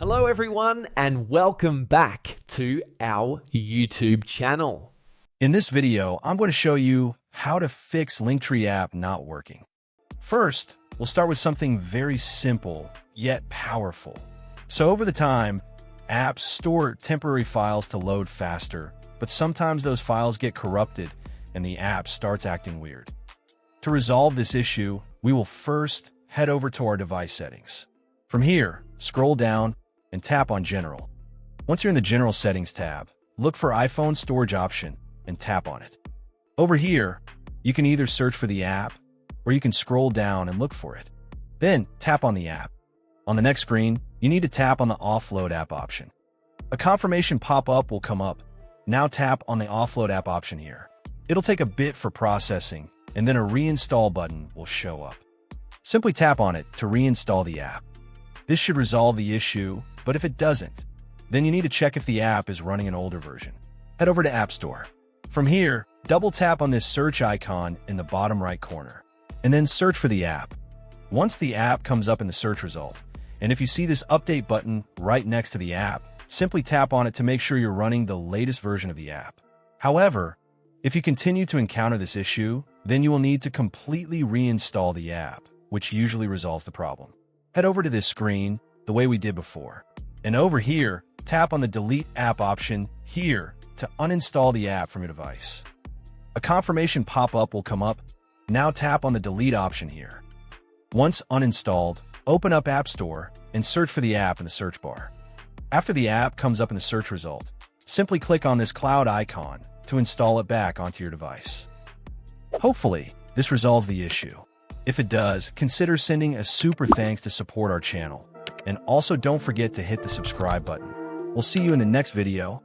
Hello everyone and welcome back to our YouTube channel. In this video, I'm going to show you how to fix Linktree app not working. First, we'll start with something very simple, yet powerful. So over the time, apps store temporary files to load faster, but sometimes those files get corrupted and the app starts acting weird. To resolve this issue, we will first head over to our device settings. From here, scroll down and tap on General. Once you're in the General Settings tab, look for iPhone Storage option and tap on it. Over here, you can either search for the app or you can scroll down and look for it. Then tap on the app. On the next screen, you need to tap on the Offload app option. A confirmation pop-up will come up. Now tap on the Offload app option here. It'll take a bit for processing, and then a reinstall button will show up. Simply tap on it to reinstall the app. This should resolve the issue, but if it doesn't, then you need to check if the app is running an older version. Head over to App Store. From here, double tap on this search icon in the bottom right corner, and then search for the app. Once the app comes up in the search result, and if you see this update button right next to the app, simply tap on it to make sure you're running the latest version of the app. However, if you continue to encounter this issue, then you will need to completely reinstall the app, which usually resolves the problem. Head over to this screen the way we did before. And over here, tap on the Delete App option here to uninstall the app from your device. A confirmation pop-up will come up. Now tap on the Delete option here. Once uninstalled, open up App Store and search for the app in the search bar. After the app comes up in the search result, simply click on this cloud icon to install it back onto your device. Hopefully, this resolves the issue. If it does, consider sending a super thanks to support our channel. And also don't forget to hit the subscribe button. We'll see you in the next video.